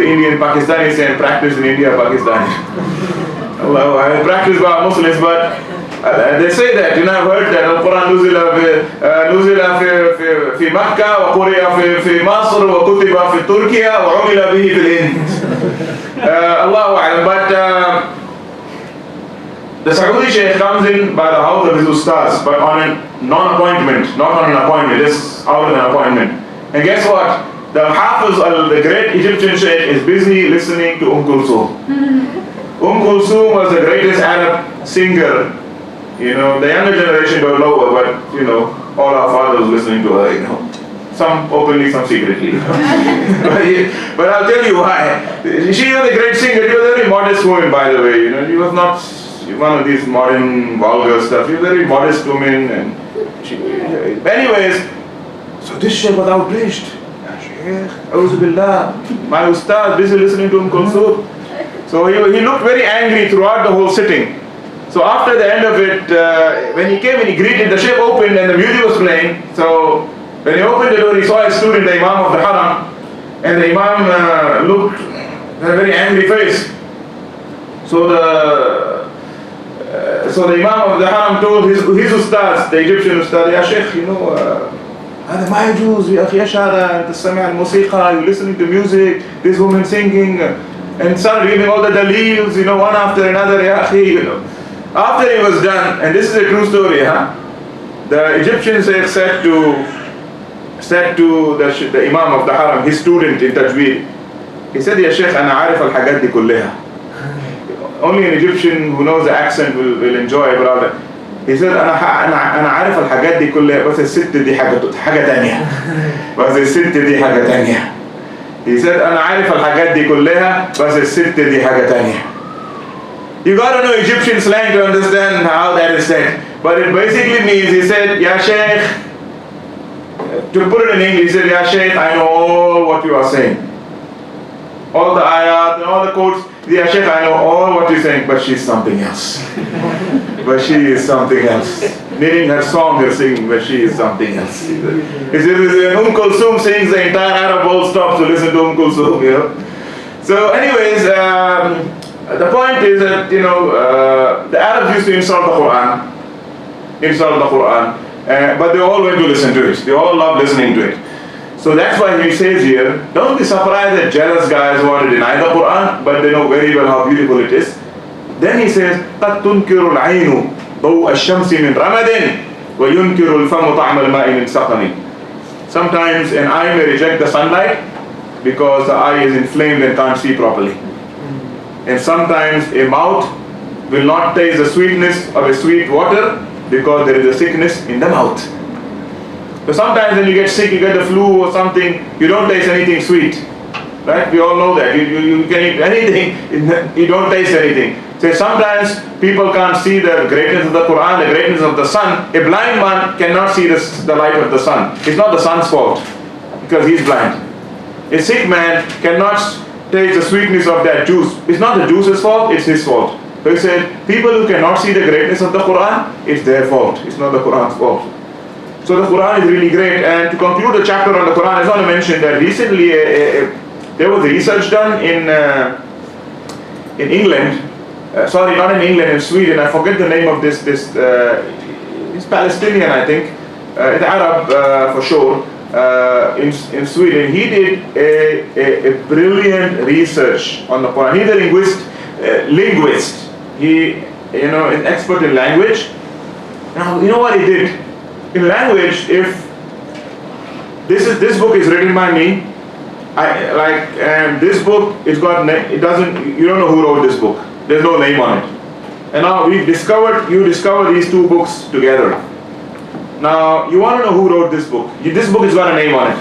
the Indian Pakistanis say practice in India, Pakistan. Well, I mean, practiced by Muslims, but they say that, I've heard that Al-Quran نزل في مكة وقرئ في مصر وكتب في تركيا وعمل به في الهند. Allahu A'lam. But the Saudi Shaykh comes in by the house of his ustaz, but on a non-appointment, not on an appointment, just out of an appointment. And guess what? The Hafiz, the great Egyptian Shaykh, is busy listening to Kulthum. Kulthum was the greatest Arab singer. The younger generation don't know her, but all our fathers listening to her, Some openly, some secretly. But I'll tell you why. She was a great singer. She was a very modest woman, by the way. She was not one of these modern vulgar stuff. She was a very modest woman. And anyways, so this Shaykh was outraged. Shaykh, A'udhu Billah, my ustad busy listening to Kulthum. So he looked very angry throughout the whole sitting. So after the end of it, when he came and he greeted, the Shaykh opened and the music was playing. So when he opened the door, he saw a student, the Imam of the Haram, and the Imam looked with a very angry face. So the Imam of the Haram told his ustaz, the Egyptian ustaz, Ya Shaykh, هذا ما يجوز يا أخي إيش هذا أنت تستمع الموسيقى, you're listening to music, this woman singing, and started giving all the dalils, one after another, ya أخي, After he was done, and this is a true story, the Egyptian Shaykh said to the Imam of the Haram, his student in Tajweed, he said, Ya Shaykh, أنا عارف الحاجات دي كلها. Only an Egyptian who knows the accent will enjoy about it. He said, أنا عارف الحاجات دي كلها بس الست دي حاجة تانية. بس الست دي حاجة تانية. He said, أنا عارف الحاجات دي كلها بس الست دي حاجة تانية. You gotta know Egyptian slang to understand how that is said. But it basically means, he said, Ya Shaykh, to put it in English, he said, Ya Shaykh, I know all what you are saying. All the ayat and all the quotes, Ya Shaykh, I know all what you're saying, but she's something else. But she is something else. Meaning her song you're singing, but she is something else. He said, when Kulthum sings, the entire Arab world stops to listen to Kulthum, So anyways, the point is that, the Arabs used to insult the Quran, but they all went to listen to it. They all loved listening to it. So that's why he says here, don't be surprised that jealous guys want to deny the Quran, but they know very well how beautiful it is. Then he says, قَدْ تُنْكِرُ الْعَيْنُ ضَوْءَ الشَّمْسِ مِنْ رَمَدٍ وَيُنْكِرُ الْفَمُ طَعْمَ الْمَاءِ مِنْ سَقَمٍ. Sometimes an eye may reject the sunlight because the eye is inflamed and can't see properly. And sometimes a mouth will not taste the sweetness of a sweet water because there is a sickness in the mouth. So sometimes when you get sick, you get the flu or something, you don't taste anything sweet. Right? We all know that. You can eat anything, you don't taste anything. So sometimes people can't see the greatness of the Quran, the greatness of the sun. A blind man cannot see the light of the sun. It's not the sun's fault because he's blind. A sick man cannot taste the sweetness of that juice. It's not the juice's fault, it's his fault. So he said, people who cannot see the greatness of the Quran, it's their fault. It's not the Quran's fault. So the Quran is really great. And to conclude the chapter on the Quran, I just want to mention that recently there was research done in England. Sorry, not in England, in Sweden. I forget the name of this. It's Palestinian, I think. It's Arab for sure. In Sweden, he did a brilliant research on the Quran. He's a linguist. He, an expert in language. Now, you know what he did? In language, if this book is written by me, this book you don't know who wrote this book. There's no name on it. And now you discover these two books together. Now you want to know who wrote this book. This book has got a name on it.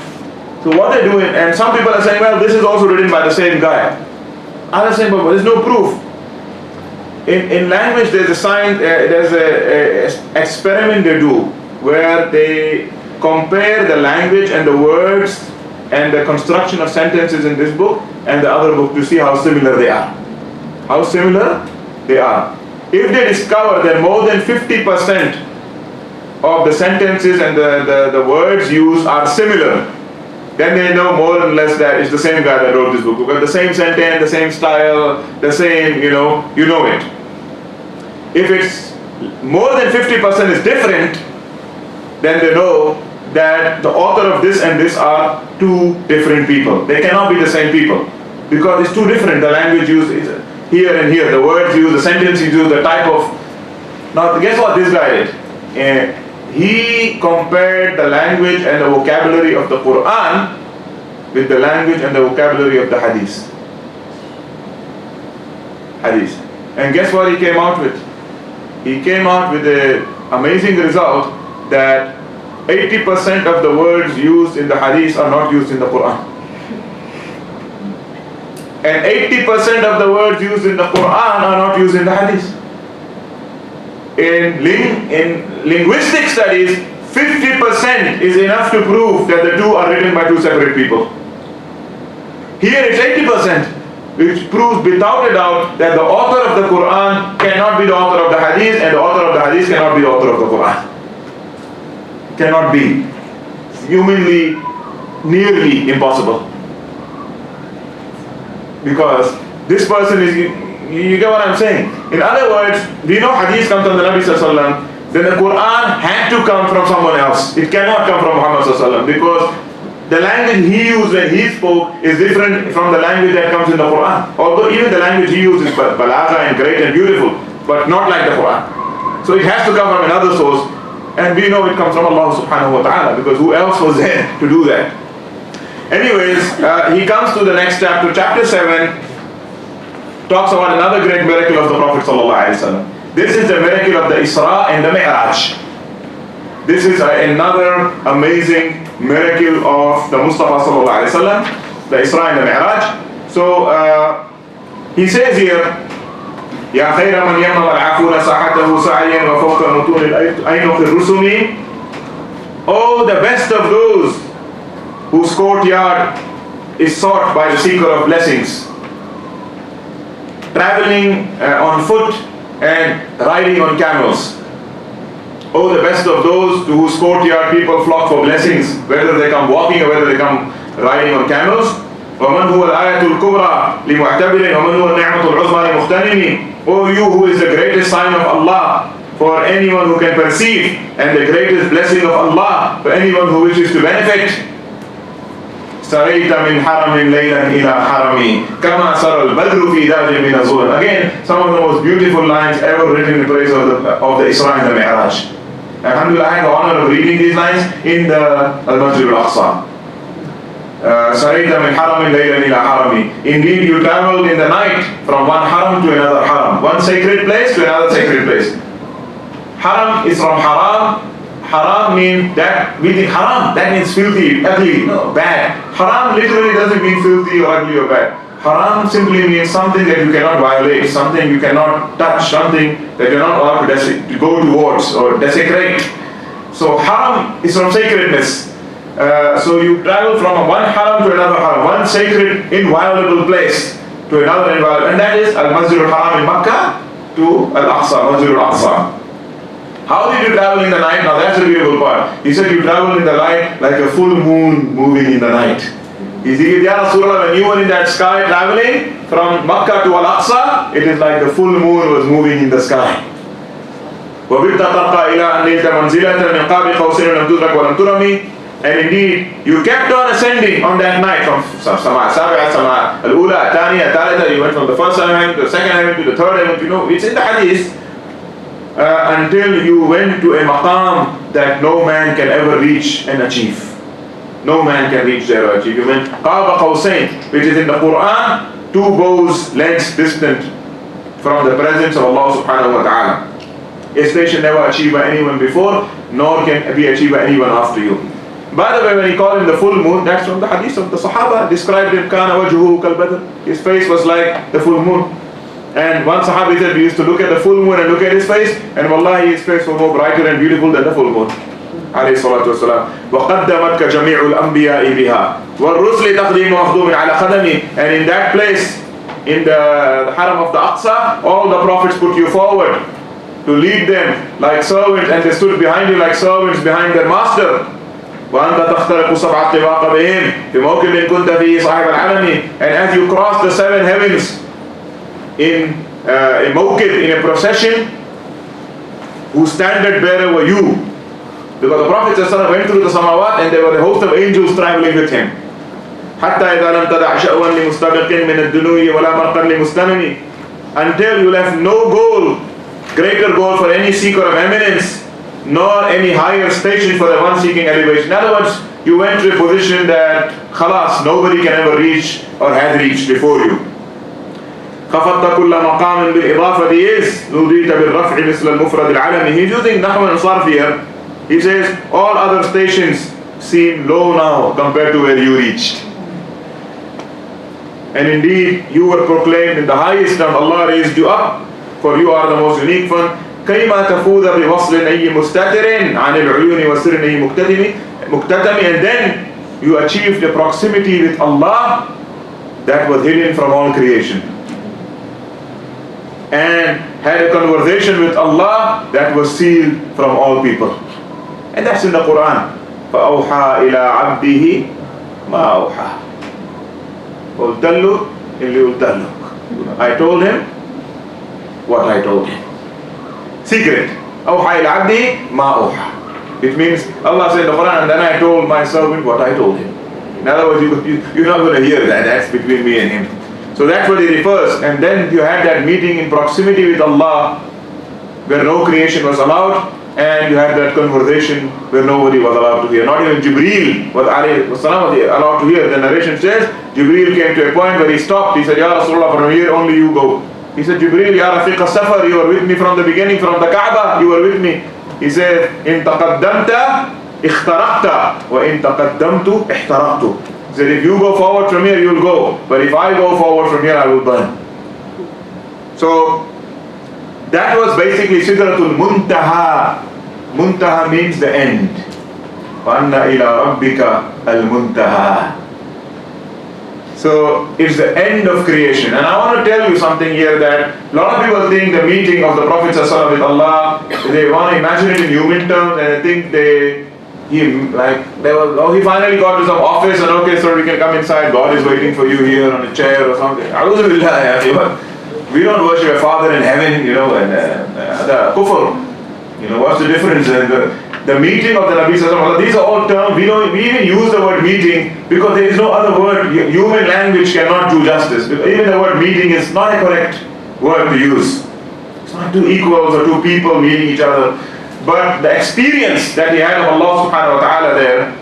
So what they're doing, and some people are saying, well, this is also written by the same guy. Others saying, but there's no proof. In language, there's a experiment they do where they compare the language and the words and the construction of sentences in this book and the other book to see how similar they are. How similar they are. If they discover that more than 50% of the sentences and the words used are similar, then they know more or less that it's the same guy that wrote this book. Because the same sentence, the same style, the same, you know it. If it's more than 50% is different, then they know that the author of this and this are two different people. They cannot be the same people because it's too different. The language used is here and here, the words used, the sentence used, the type of. Now, guess what this guy did? He compared the language and the vocabulary of the Quran with the language and the vocabulary of the Hadith. And guess what he came out with? He came out with an amazing result that 80% of the words used in the Hadith are not used in the Quran. And 80% of the words used in the Quran are not used in the Hadith. In linguistic studies, 50% is enough to prove that the two are written by two separate people. Here it's 80%, which proves without a doubt that the author of the Quran cannot be the author of the Hadith, and the author of the Hadith cannot be the author of the Quran. Cannot be. It's humanly nearly impossible. Because this person is, you get what I'm saying? In other words, we know Hadith comes from the Nabi Sallallahu Alaihi Wasallam, then the Quran had to come from someone else. It cannot come from Muhammad Sallallahu Alaihi Wasallam because the language he used when he spoke is different from the language that comes in the Quran. Although even the language he used is balagha and great and beautiful, but not like the Quran. So it has to come from another source, and we know it comes from Allah subhanahu wa ta'ala because who else was there to do that? Anyways, he comes to the next chapter, chapter 7, talks about another great miracle of the Prophet sallallahu alaihi wasallam. This is the miracle of the Isra and the Mi'raj. This is another amazing miracle of the Mustafa sallallahu alaihi wasallam, the Isra and the Mi'raj. So he says here, يا خير من يمم العفون ساحته سعيا وفوق متون العين في الرسم. Oh, the best of those whose courtyard is sought by the seeker of blessings, traveling on foot and riding on camels. Oh, the best of those to whose courtyard people flock for blessings, whether they come walking or whether they come riding on camels. وَمَنْ هُوَ الْآيَةُ الْكُبْرَى لِمُعْتَبِرٍ وَمَنْ هُوَ النِّعْمَةُ الْعُظْمَى لِمُغْتَنِمٍ. Oh, you who is the greatest sign of Allah for anyone who can perceive, and the greatest blessing of Allah for anyone who wishes to benefit. سَرَيْتَ مِنْ حَرَمٍ لَيْلًا إِلَى حَرَمِي كَمَا سَرَى الْبَدْرُ فِي دَاجٍ مِنَ الظُّلَمِ. Again, some of the most beautiful lines ever written in praise of the Isra and the Mi'raj. Alhamdulillah, I had the honor of reading these lines in the Al-Masjid Al-Aqsa. سَرَيْتَ مِنْ حَرَمٍ لَيْلًا إِلَى حَرَمِي. Indeed, you traveled in the night from one haram to another haram, one sacred place to another sacred place. Haram is from haram. Haram means that, we think haram, that means filthy, ugly, no, bad. Haram literally doesn't mean filthy or ugly or bad. Haram simply means something that you cannot violate, something you cannot touch, something that you're not allowed to go towards or desecrate. So haram is from sacredness. So you travel from one haram to another haram, one sacred, inviolable place to another inviolable, and that is Al-Masjid Al-Haram in Makkah to Al-Aqsa, Masjid Al-Aqsa. How did you travel in the night? Now that's the beautiful part. He said you travel in the night like a full moon moving in the night. He said, Ya Rasulullah, when you were in that sky traveling from Makkah to Al-Aqsa, it is like the full moon was moving in the sky. وَبِرْتَ تَرْقَى إِلَىٰ أَنْ نِلْتَ مَنْزِلَةً مِنْ قَابِ قَوْسَيْنِ لَمْ تُدْرَكْ وَلَمْ تُرَمِ. And indeed, you kept on ascending on that night from Sama, Sabi'a, Sama, Al-Ula, Taniya, Thalita. You went from the first heaven to the second heaven to the third heaven. You know, it's in the Hadith. Until you went to a maqam that no man can ever reach and achieve. No man can reach there or achieve. You went Qaba Qawsayn, which is in the Quran, 2 bows lengths distant from the presence of Allah subhanahu wa ta'ala. A station never achieved by anyone before, nor can be achieved by anyone after you. By the way, when he called him the full moon, that's from the hadith of the Sahaba, described him, Kana wajhuhu kal badr. His face was like the full moon. And one Sahabi said, we used to look at the full moon and look at his face, and wallahi his face was more brighter and beautiful than the full moon. عليه الصلاة والسلام. وقدمتك جميع الأنبياء بها والرسل تقديم مخدوم على قدمي. And in that place, in the Haram of the Aqsa, all the prophets put you forward to lead them like servants, and they stood behind you like servants behind their master. وأنت تخترق سبع طباق بهم في موكب كنت فيه صاحب العلم. And as you cross the seven heavens in a mawkib, in a procession, whose standard bearer were you? Because the Prophet ﷺ went through the samawat and there were a host of angels traveling with him. حتى إذا لم تدع شأوا لمستبق من الدنو ولا مرقا لمستنم, until you left no goal, greater goal for any seeker of eminence, nor any higher station for the one seeking elevation. In other words, you went to a position that khalas, nobody can ever reach or has reached before you. خفضت كل مقام بالإضافة is نوديت بالرفع مثل المفرد العلمي. He's using نحو الصرف here. He says all other stations seem low now compared to where you reached. And indeed, you were proclaimed in the highest, and Allah raised you up, for you are the most unique one. كيما تفوز بوصل أي مستتر عن العيون وسر أي مكتتم. And then you achieved a proximity with Allah that was hidden from all creation, and had a conversation with Allah that was sealed from all people. And that's in the Quran. فَأَوْحَى إِلَىٰ عَبْدِهِ مَا أَوْحَى. I told him what I told him. Secret. أَوْحَى إِلَىٰ عَبْدِهِ مَا أَوْحَى. It means Allah said in the Quran, and then I told my servant what I told him. In other words, you're not going to hear that. That's between me and him. So that's what he refers. And then you had that meeting in proximity with Allah, where no creation was allowed, and you had that conversation where nobody was allowed to hear. Not even Jibreel was allowed to hear. The narration says, Jibreel came to a point where he stopped. He said, Ya Rasulullah, from here only you go. He said, Jibreel, Ya Rafiq al-Safar, you were with me from the beginning, from the Kaaba, you were with me. He said, In taqaddamta, ikhtaraqta, wa in taqaddamtu, ihtaraqtu. He said, if you go forward from here, you'll go. But if I go forward from here, I will burn. So, that was basically Sidratul Muntaha. Muntaha means the end. وَأَنَّ إِلَىٰ رَبِّكَ الْمُنْتَهَى. So it's the end of creation. And I want to tell you something here, that a lot of people think the meeting of the Prophet ﷺ with Allah, they want to imagine it in human terms, and they think he finally got to some office and okay, so we can come inside, God is waiting for you here on a chair or something. We don't worship a Father in heaven, and the kufr. What's the difference? The meeting of the Nabi Sallallahu Alaihi Wasallam, these are all terms, we even use the word meeting because there is no other word. Human language cannot do justice. Even the word meeting is not a correct word to use. It's not two equals or two people meeting each other. But the experience that he had of Allah subhanahu wa ta'ala there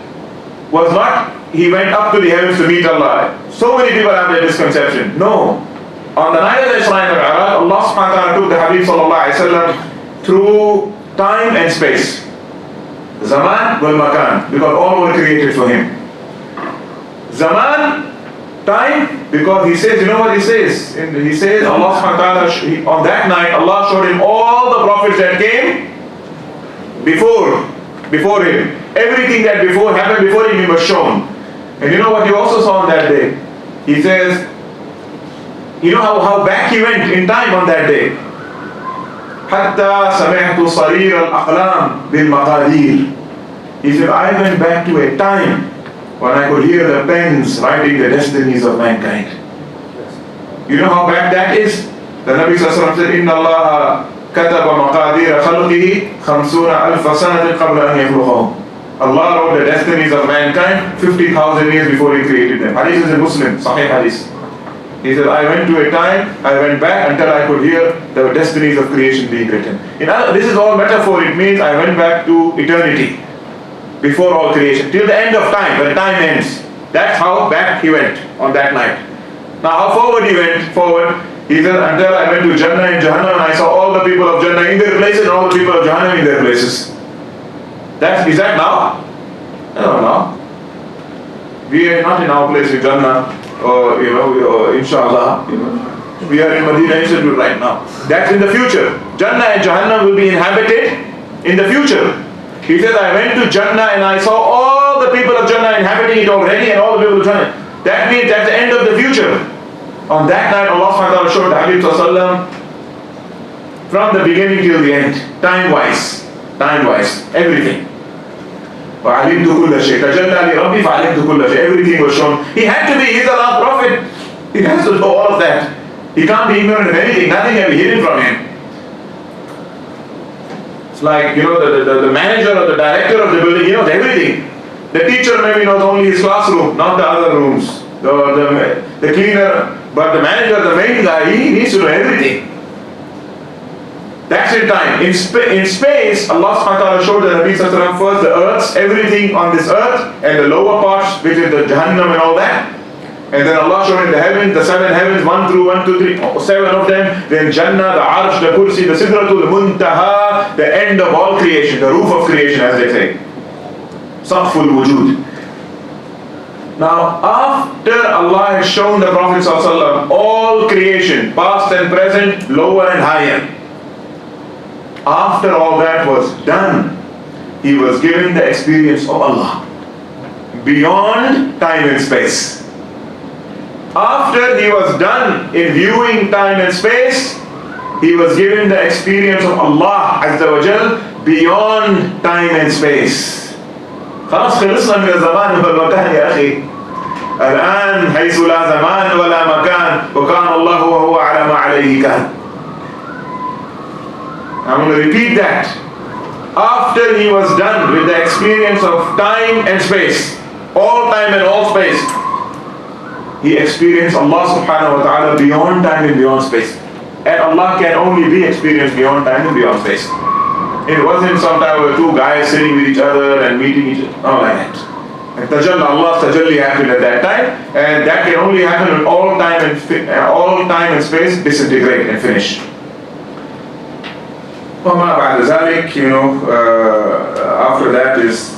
was not, he went up to the heavens to meet Allah. So many people have that misconception. No. On the night of the Isra and Mi'raj, Allah subhanahu wa ta'ala took the Habib sallallahu alayhi wa sallam through time and space. Zaman wal makan, because all were created for him. Zaman, time, because he says, you know what he says? He says, Allah subhanahu wa ta'ala, on that night, Allah showed him all the prophets that came before him. Everything that happened before him, he was shown. And you know what he also saw on that day? He says, you know how back he went in time on that day? حتى سمعت صرير الأقلام بالمقادير. He said, I went back to a time when I could hear the pens writing the destinies of mankind. You know how back that is? The Nabi Sallallahu Alaihi Wasallam said, إن الله كتب مقادير خلقه 50,000 سنة قبل أن يخلقهم. Allah wrote the destinies of mankind 50,000 years before He created them. Hadith is a Muslim, Sahih Hadith. He said, I went to a time, I went back until I could hear the destinies of creation being written. This is all metaphor. It means I went back to eternity, before all creation, till the end of time, when time ends. That's how back he went on that night. Now how forward he went? Forward. He said, until I went to Jannah and Jahannam, and I saw all the people of Jannah in their places and all the people of Jahannam in their places. Is that now? No, no. We are not in our place in Jannah, or inshallah, we are in Madina Institute right now. That's in the future. Jannah and Jahannam will be inhabited in the future. He said, I went to Jannah and I saw all the people of Jannah inhabiting it already, and all the people of Jannah. That means that's the end of the future. On that night, Allah subhanahu wa ta'ala showed Habib sallallahu from the beginning till the end, time-wise, everything. وَعَلِمْتُ كُلَّ شَيْءٍ تَجَلَّى لِي رَبِّي فَعَلِمْتُ كُلَّ شَيْءٍ. Everything was shown. He had to be, he's the last prophet. He has to know all of that. He can't be ignorant of anything. Nothing can be hidden from him. It's like, the manager or the director of the building, he knows everything. The teacher maybe knows only his classroom, not the other rooms. The cleaner, but the manager, the main guy, he needs to know everything. That's in time. In space, Allah subhanahu wa ta'ala showed the Nabi sallallahu alaihi wasallam first the earths, everything on this earth, and the lower parts, which is the Jahannam and all that. And then Allah showed in the heavens, the 7 heavens, 1 through 1, 2, 3, 7 of them. Then Jannah, the Arsh, the Kursi, the Sidratul Muntaha, the end of all creation, the roof of creation, as they say. Saqful Wujud. Now, after Allah had shown the Prophet ﷺ all creation, past and present, lower and higher, after all that was done, he was given the experience of Allah beyond time and space. After he was done in viewing time and space, he was given the experience of Allah Azza wa Jal beyond time and space. خلاص خلصنا من الزمان والمكان يا أخي. الآن حيث لا زمان ولا مكان وكان الله وهو على ما عليه كان. I'm going to repeat that. After he was done with the experience of time and space, all time and all space, he experienced Allah subhanahu wa ta'ala beyond time and beyond space. And Allah can only be experienced beyond time and beyond space. It wasn't sometime where 2 guys sitting with each other and meeting each other. Not like that. And Allah's tajalli happened at that time, and that can only happen when all time and space disintegrate and finish. وما بعد ذلك, after that is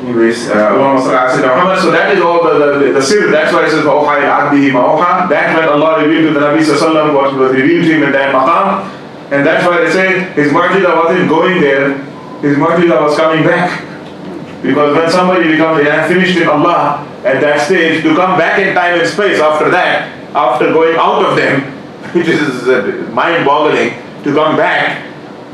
اللهم صل على سيدنا محمد. So that is all the sir. That's why it says وَأَوْحَى إِلَىٰ عَبْدِهِ مَا أَوْحَى. That's when Allah revealed to the Nabi sallallahu alaihi wasallam what was revealed to him in that maqam. And that's why they say his mu'jiza wasn't going there, his mu'jiza was coming back. Because when somebody becomes finished in Allah at that stage, to come back in time and space after that, after going out of them, which is mind-boggling, to come back,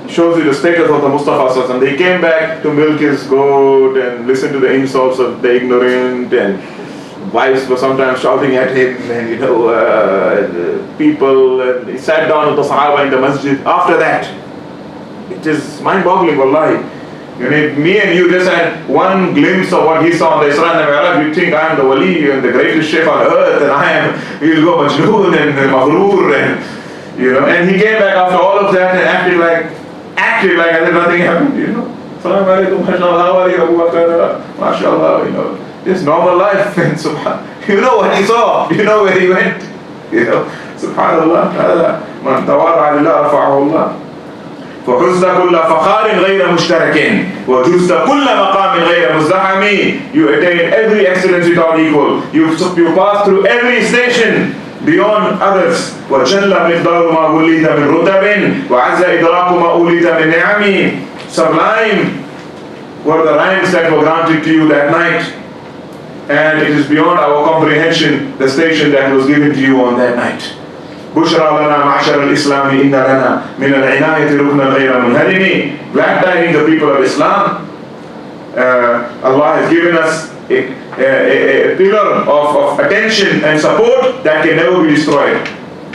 shows you the status of the Mustafa sallallahu alaihi wasallam. They came back to milk his goat and listen to the insults of the ignorant, and wives were sometimes shouting at him, and people, and he sat down with the Sahaba in the masjid. After that, it is mind-boggling, wallahi. Me and you just had one glimpse of what he saw on the Sirah and History. You think I am the wali and the greatest Shaykh on earth, and I am, he'll go Majnoon and Maghrur, and he came back after all of that and acted like as if nothing happened, Assalamu alaikum, mashallah, how are you, Abu Bakr, mashallah, just normal life, and you know what he saw, you know where he went, subhanallah, man tawara lillah rafa'ahu Allah. فحزت كل فخار غير مشترك وجزت كل مقام غير مزدحم. You attain every excellence without equal. You pass through every station beyond others. وجل مقدار ما وليت من رتب وعز إدراك ما أوليت من نعم. Sublime were the ranks that were granted to you that night, and it is beyond our comprehension the station that was given to you on that night. بشرى لنا معشر الإسلام إن لنا من العناية ركنا غير منهدم. Glad tidings the people of Islam. Allah has given us a pillar of attention and support that can never be destroyed.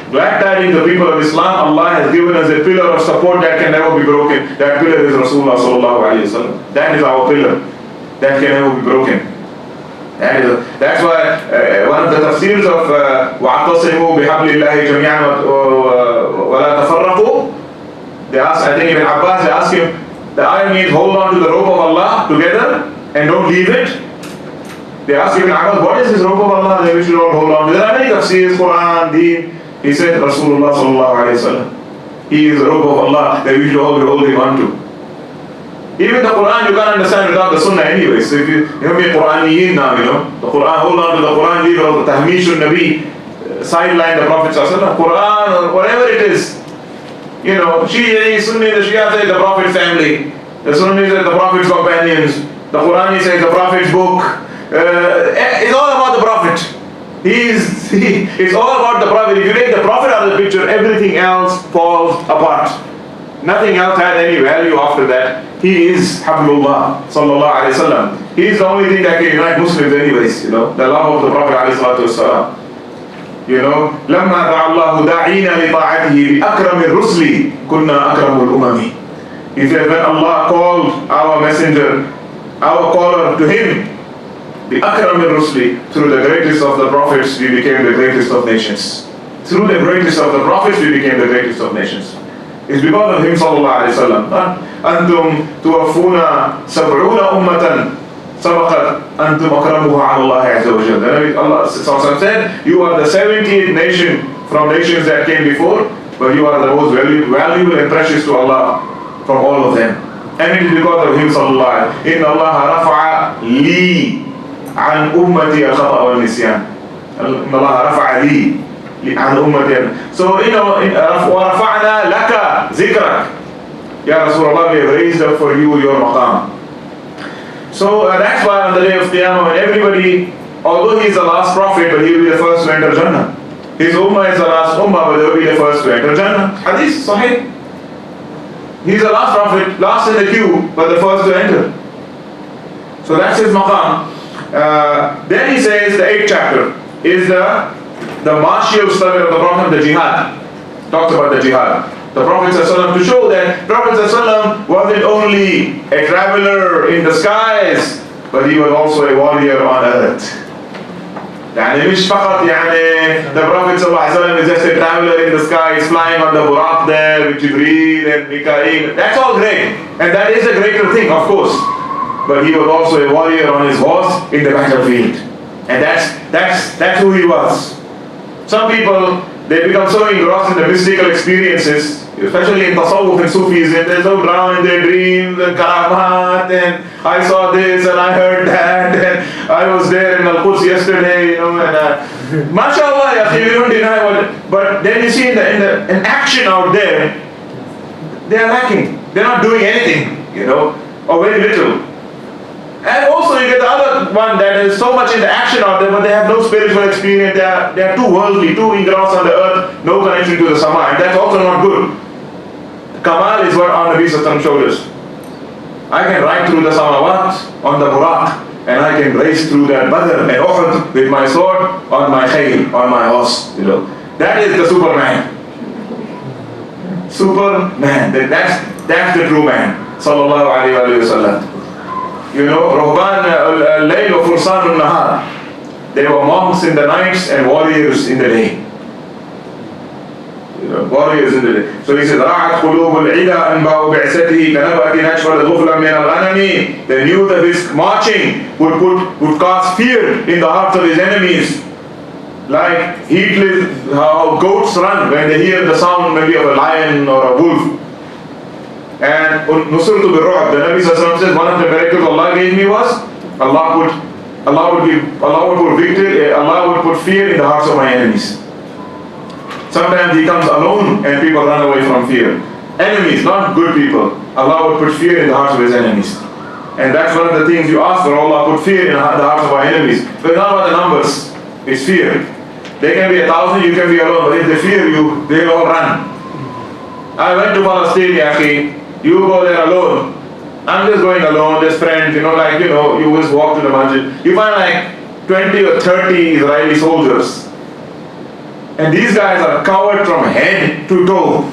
Glad tidings the people of Islam. Allah has given us a pillar of support that can never be broken. That pillar is Rasulullah sallallahu alaihi wasallam. That is our pillar that can never be broken. That's why one of the tafsirs of وَاعْتَصِمُوا بِحَبْلِ اللَّهِ جَمِيعًا وَلَا تَفَرَّقُوا. They asked, I think Ibn Abbas, they asked him, the ayah means hold on to the rope of Allah together and don't leave it. They asked Ibn Abbas, what is this rope of Allah that we should all hold on to? There are many tafsirs, Quran, Deen. He said, Rasulullah sallallahu alayhi wa sallam. He is the rope of Allah that we should all be holding on to. Even the Quran you can't understand without the Sunnah anyway. So if you be Quraniyin now, the Quran, hold on to the Quran, leave all the Tahmishun Nabi, sideline the Prophet sallallahu alaihi wasallam, Quran or whatever it is. Shia, Sunni, the Shia say the Prophet's family, the Sunni say the Prophet's companions, the Qurani says the Prophet's book. It's all about the Prophet. It's all about the Prophet. If you take the Prophet out of the picture, everything else falls apart. Nothing else had any value after that. He is Hablullah sallallahu alayhi wa sallam. He is the only thing that can unite Muslims anyways, the love of the Prophet alayhi salatu wasalam. لما دعا الله داعينا لطاعته بأكرم الرسل كنا أكرم الأمم. He said when Allah called our messenger, our caller to him, بأكرم الرسل, through the greatest of the prophets we became the greatest of nations. Through the greatest of the prophets we became the greatest of nations. It's because of him sallallahu alayhi wa sallam. أنتم توفون 70 أمة سبقت أنتم أكرمها على الله عز وجل. Allah said, you are the 70th nation from nations that came before, but you are the most valuable and precious to Allah from all of them. And it is because of him sallallahu alayhi wa sallam. إن الله رفع لي عن أمتي الخطأ والنسيان. إن الله رفع لي عن أمتي. So ورفعنا لك ذكرك. Ya Rasulullah, we have raised up for you your maqam. So that's why on the day of Qiyamah, when everybody, although he is the last prophet, but he will be the first to enter Jannah. His ummah is the last ummah, but they will be the first to enter Jannah. Hadith, Sahih. He is the last prophet, last in the queue, but the first to enter. So that's his maqam. Then he says the 8th chapter is the martial study of the Prophet, the jihad. Talks about the jihad. The Prophet ﷺ, to show that Prophet ﷺ wasn't only a traveler in the skies, but he was also a warrior on earth. مش فقط the Prophet ﷺ is just a traveler in the skies, flying on the Buraq there with Jibreel and Mikael. That's all great, and that is a greater thing, of course. But he was also a warrior on his horse in the battlefield, and that's who he was. Some people, they become so engrossed in the mystical experiences, especially in Tasawwuf and Sufism, they so drown in their dreams and karamat, and I saw this and I heard that, and I was there in Al-Quds yesterday, and mashallah, we don't deny what, but then you see in action out there, they are lacking. They're not doing anything, or very little. And also you get the other one that is so much in the action out there, but they have no spiritual experience. They are too worldly, too engrossed on the earth, no connection to the sama, and that's also not good. Kamal is what our Nabi Sallallahu showed us. I can ride through the samawat on the Buraq, and I can race through that Badr and Uhud with my sword on my khayl, on my horse. That is the Superman. Superman. That's the true man. Sallallahu alayhi wa sallam. Ruhban al-layl wa fursan al-nahar. They were monks in the nights and warriors in the day. Warriors in the day. So he says, رَاعَتْ قُلُوبُ الْعِدَى أَنْبَعُ بِعْسَتِهِ كَنَبَأَةٍ أَشْفَرَ غُفْلًا مِنَ الْغَنَمِ. They knew that his marching would cause fear in the hearts of his enemies. Like how goats run when they hear the sound maybe of a lion or a wolf. And Nusratu bil-Ru'b, the Nabi Sallallahu says, one of the miracles Allah gave me was Allah would put fear in the hearts of my enemies. Sometimes he comes alone and people run away from fear. Enemies, not good people. Allah would put fear in the hearts of his enemies. And that's one of the things you ask for. Allah put fear in the hearts of our enemies. But it's not about the numbers, it's fear. They can be 1,000, you can be alone, but if they fear you, they'll all run. I went to Palestine, Yaqi. You go there alone. I'm just going alone, just friends, you just walk to the masjid. You find like 20 or 30 Israeli soldiers. And these guys are covered from head to toe.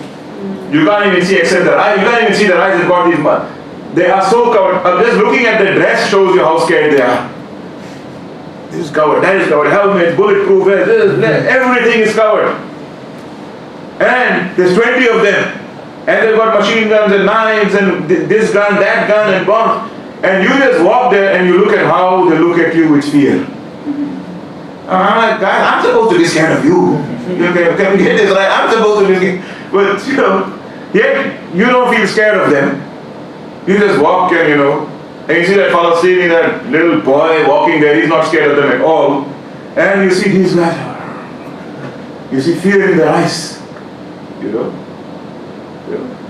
You can't even see except their eyes. You can't even see their eyes. They've got these. They are so covered. Just looking at the dress shows you how scared they are. This is covered, that is covered, helmets, bulletproof, everything is covered. And there's 20 of them. And they've got machine guns and knives and this gun, that gun and bombs. And you just walk there and you look at how they look at you with fear. I'm like, guys, I'm supposed to be scared of you. Can we get this right? I'm supposed to be scared. But, yet you don't feel scared of them. You just walk and, and you see that Palestinian, that little boy walking there, he's not scared of them at all. And you see these guys, you see fear in their eyes.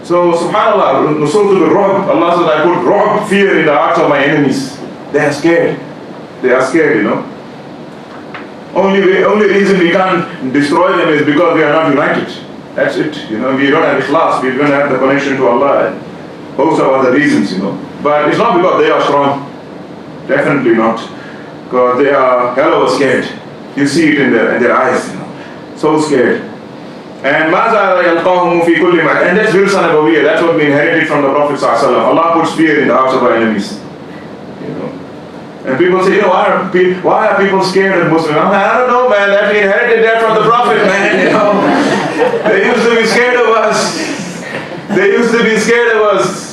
So, subhanAllah, Nusratu bil-Ru'b, Allah says, I put ru'b, fear in the hearts of my enemies. They are scared. They are scared, Only reason we can't destroy them is because we are not united. That's it. You know, we don't have ikhlas, we don't have the connection to Allah. Those are other reasons, you know. But it's not because they are strong. Definitely not. Because they are hell of a scared. You see it in their eyes, you know. So scared. And and that's Wilson Abawiyah. That's what we inherited from the Prophet ﷺ. Allah puts fear in the hearts of our enemies. You know. And people say, you know, why are people scared of Muslims? I don't know, man. That we inherited that from the Prophet, man. You know. They used to be scared of us. They used to be scared of us.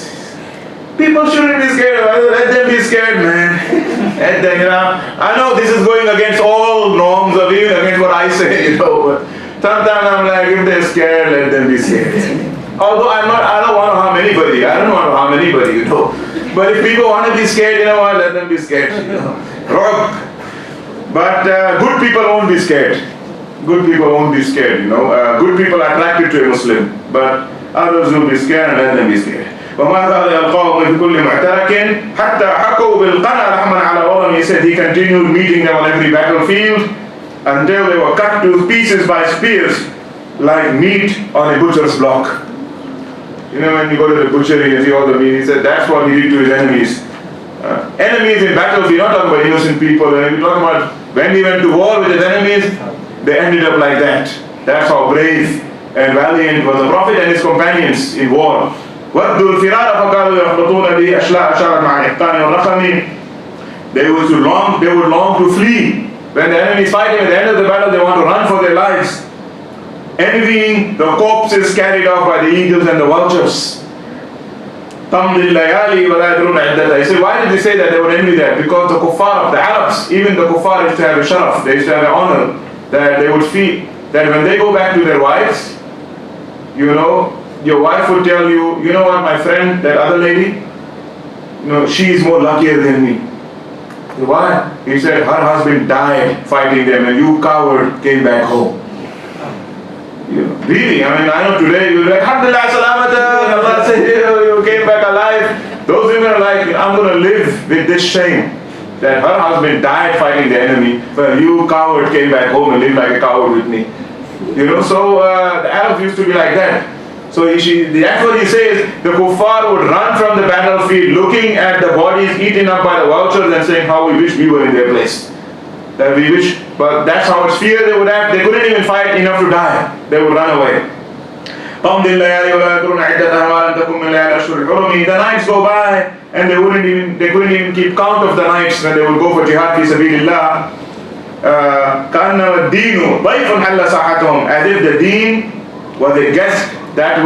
People shouldn't be scared of us. Let them be scared, man. And then, you know, I know this is going against all norms of even against what I say, you know, but sometimes I'm like, if they're scared, let them be scared. Although I don't want to harm anybody. I don't want to harm anybody, you know. But if people want to be scared, you know what, let them be scared, you know. But good people won't be scared. Good people won't be scared, you know. Good people are attracted to a Muslim, but others will be scared and let them be scared. He said he continued meeting them on every battlefield until they were cut to pieces by spears like meat on a butcher's block. You know, when you go to the butchery and see all the meat, he said that's what he did to his enemies. Enemies in battles, we're not talking about innocent people. We're talking about when he went to war with his enemies, they ended up like that. That's how brave and valiant was the Prophet and his companions in war. وَدُّوا الْفِرَارَ فَقَالُوا يَخْبَطُونَ بِهِ أَشْلَاءَ أَشَارَتْ مَعَ الْإِحْقَانِ وَالرَّخَمِ. They would long to flee. When the enemy is fighting at the end of the battle, they want to run for their lives, envying the corpses carried off by the eagles and the vultures. تَمْضِي اللَّيَالِي وَلَا يَدْرُونَ عِدَّتَهَا. He said, why did they say that? They would envy that? Because the kuffar of the Arabs, even the kuffar used to have a sharaf, they used to have an honor, that they would feel that when they go back to their wives, you know, your wife would tell you, you know what, my friend, that other lady, you know, she is more luckier than me. Why? He said her husband died fighting them and you coward came back home. You know, really, I mean, I know today you're like, Alhamdulillah, salamata, Allah said you came back alive. Those women are like, I'm going to live with this shame that her husband died fighting the enemy, but you coward came back home and lived like a coward with me. You know, so the Arabs used to be like that. So that's what he says, the kuffar would run from the battlefield looking at the bodies eaten up by the vultures and saying how we wish we were in their place. That we wish, but that's how much fear they would have. They couldn't even fight enough to die. They would run away. The nights go by and they couldn't even keep count of the nights when they would go for jihad fi sabilillah. As if the deen was a guest that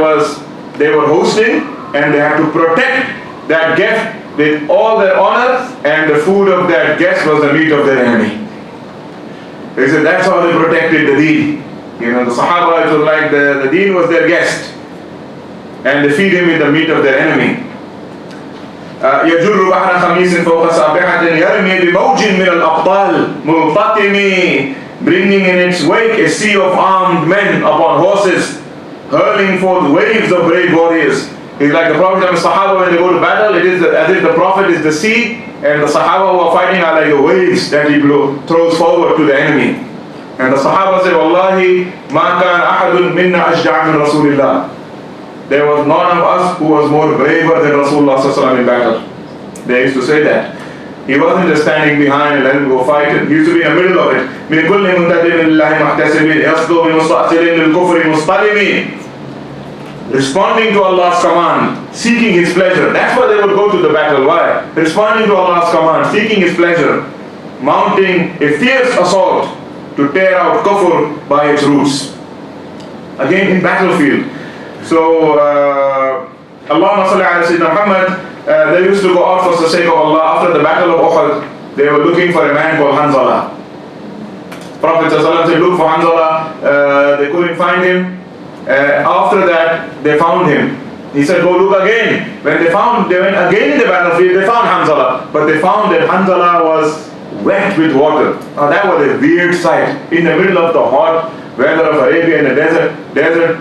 they were hosting, and they had to protect that guest with all their honor, and the food of that guest was the meat of their enemy. They said that's how they protected the deen. You know, the Sahaba, it was like the deen was their guest, and they feed him with the meat of their enemy. يجر بحر خميس فوق سابحة يرمي بموج من الأبطال ملتطم, bringing in its wake a sea of armed men upon horses, hurling forth waves of brave warriors. It's like the Prophet and the Sahaba when they go to battle, it is as if the Prophet is the sea and the Sahaba who are fighting are like the waves that he throws forward to the enemy. And the Sahaba say, Wallahi, ma kan ahadun minna ashja' min Rasulillah. There was none of us who was more braver than Rasulullah in battle. They used to say that. He wasn't just standing behind and let him go fight it. He used to be in the middle of it. مِنْ كُلِّ مُنْتَدِمٍ لِلَّهِ مَحْتَسِبٍ يَصْدُوا بِمُسْتَأْصِلٍ لِلْكُفْرِ مُسْتَلِمٍ. Responding to Allah's command, seeking His pleasure. That's why they would go to the battle. Why? Responding to Allah's command, seeking His pleasure, mounting a fierce assault to tear out kufr by its roots. Again in battlefield. So, Allahumma salli ala Sayyidina Muhammad, they used to go out for the sake of Allah. After the battle of Uhud, they were looking for a man called Hanzala. Prophet said, look for Hanzala. They couldn't find him. After that, they found him. He said, go look again. When they went again in the battlefield, they found Hanzala. But they found that Hanzala was wet with water. Now that was a weird sight. In the middle of the hot weather of Arabia in the desert,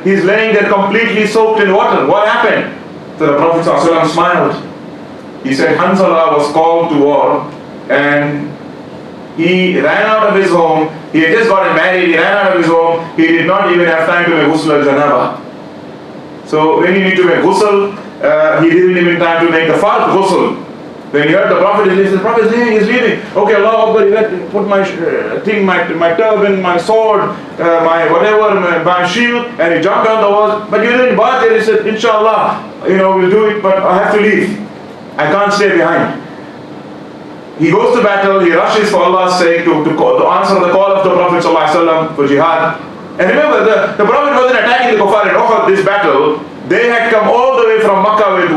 he's laying there completely soaked in water. What happened? So the Prophet ﷺ smiled. He said, Hanzala was called to war, and He ran out of his home. He had just gotten married. He ran out of his home. He did not even have time to make ghusl al-janaba. So when you need to make ghusl, he didn't even have time to make the fard ghusl. When he heard the Prophet is leaving, the Prophet is leaving. Okay, Allah Akbar, he let me put my thing, my turban, my sword, my whatever, my shield, and he jumped on the wall. But you didn't bath there. He said, Inshallah, we'll do it, but I have to leave. I can't stay behind. He goes to battle, he rushes for Allah's sake to answer the call of the Prophet ﷺ for jihad. And remember, the Prophet wasn't attacking the kuffar in Uhud, this battle. They had come all the way from Makkah with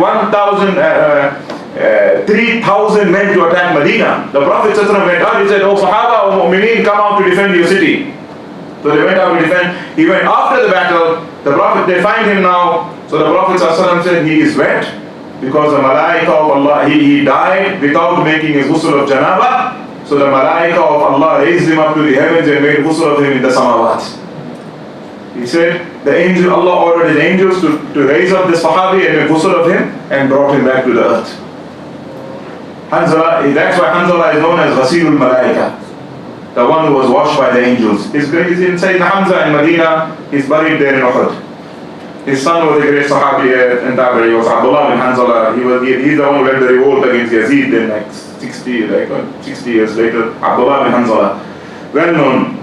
3,000 men to attack Medina. The Prophet ﷺ went out, he said, "Oh Sahaba, oh Mu'mineen, come out to defend your city." So they went out to defend. He went after the battle. The Prophet, they find him now. So the Prophet ﷺ said, he is wet because the Malaika of Allah, he died without making his ghusl of janaba. So the Malaika of Allah raised him up to the heavens and made ghusl of him in the samawat. He said, Allah ordered his angels to raise up this Sahabi and make ghusl of him and brought him back to the earth. Hanzala, that's why Hanzala is known as Ghasilul Malaika, the one who was washed by the angels. He's inside Hamza in Medina. He's buried there in Uhud. His son was a great Sahabi and Tabi'i, was Abdullah bin Hanzala. He's the one who led the revolt against Yazid then 60 years later. Abdullah bin Hanzala, well known.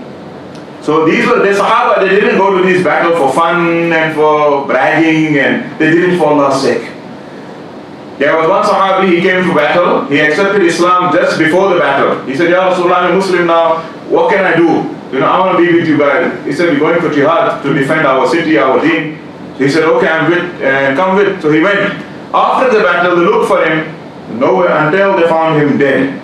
So these were the Sahaba. They didn't go to these battles for fun and for bragging, and they did it for Allah's sake. There was one Sahabi, he came to battle. He accepted Islam just before the battle. He said, Ya Rasulullah, I'm a Muslim now. What can I do? I want to be with you guys. He said, we're going for jihad to defend our city, our deen. He said, okay, I'm with, come with. So he went. After the battle, they looked for him nowhere until they found him dead.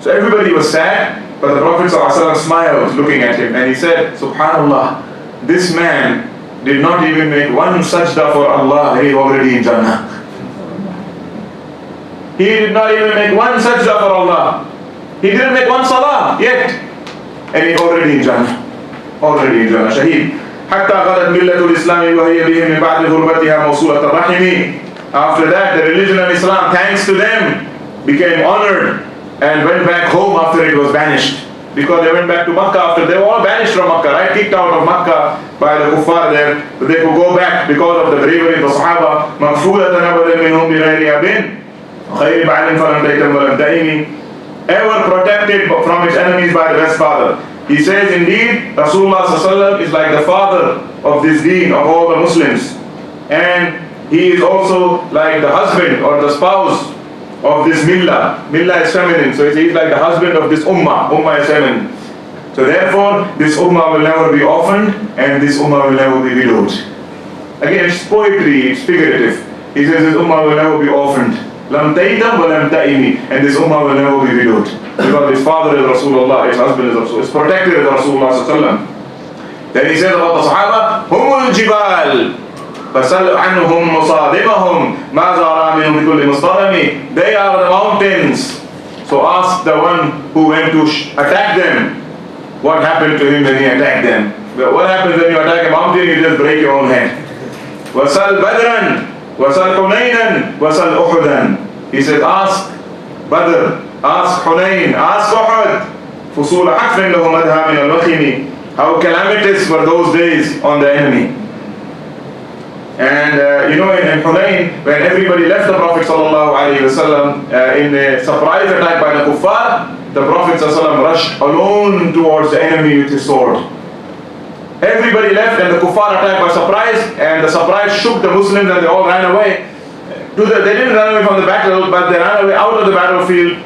So everybody was sad, but the Prophet ﷺ smiled looking at him and he said, Subhanallah, this man did not even make one sajda for Allah, he already in Jannah. He did not even make one sajda for Allah. He didn't make one salah yet. And he already in Jannah. Already in Jannah. Shaheed. حتى غدت ملة الإسلام وهي بهم من بعد غربتها موصولة الرحم. After that, the religion of Islam, thanks to them, became honored and went back home after it was banished. Because they went back to Makkah after they were all banished from Makkah, right? Kicked out of Makkah by the kuffar there. But they could go back because of the bravery of the Sahaba. مغفولة أبدا منهم بغير أب خير بعد فلم تيتم ولم تئم. Ever protected from its enemies by the best father. He says, indeed, Rasulullah ﷺ is like the father of this deen, of all the Muslims. And he is also like the husband or the spouse of this millah. Millah is feminine, so he is like the husband of this ummah. Ummah is feminine. So therefore, this ummah will never be orphaned and this ummah will never be widowed. Again, it's poetry, it's figurative. He says this ummah will never be orphaned. Lam taytam wa lam ta'imi. And this ummah will never be widowed. Because his father is Rasulullah, his husband is Rasulullah, his protector is Rasulullah ﷺ. Then he says about the Sahaba, Humul Jibal, فَسَلْ عَنْهُمْ مُصَادِمَهُمْ مَاذَا رَى مِنْهُمْ بِكُلِّ مُصْطَرَمِ. They are the mountains. So ask the one who went to attack them, what happened to him when he attacked them. But what happens when you attack a mountain? You just break your own head. وَسَلْ بَدْرًا وَسَلْ حُنَيْنًا وَسَلْ أُحُدًا. He said, ask Badr, ask Hunayn, ask Uhud. فُصُولَ حَقْفٍ لَهُمْ أَدْهَى مِنَ الْوَخِمِ. How calamitous were those days on the enemy. And in Hunayn, when everybody left the Prophet ﷺ in a surprise attack by the kuffar, the Prophet ﷺ rushed alone towards the enemy with his sword. Everybody left and the kuffar attacked by surprise, and the surprise shook the Muslims and they all ran away. They didn't run away from the battle, but they ran away out of the battlefield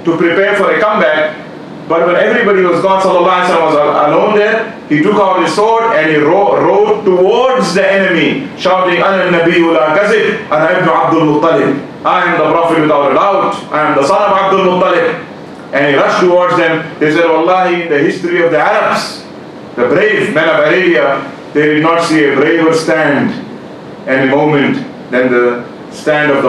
to prepare for a comeback. But when everybody was gone, Sallallahu Alaihi Wasallam was alone there. He took out his sword and he rode towards the enemy, shouting, Ana Nabiyyu la kazib, Ana ibn Abdul Muttalib. I am the Prophet without a doubt. I am the son of Abdul Muttalib. And he rushed towards them. They said, Wallahi, in the history of the Arabs, the brave men of Arabia, they did not see a braver stand and a moment than the stand of the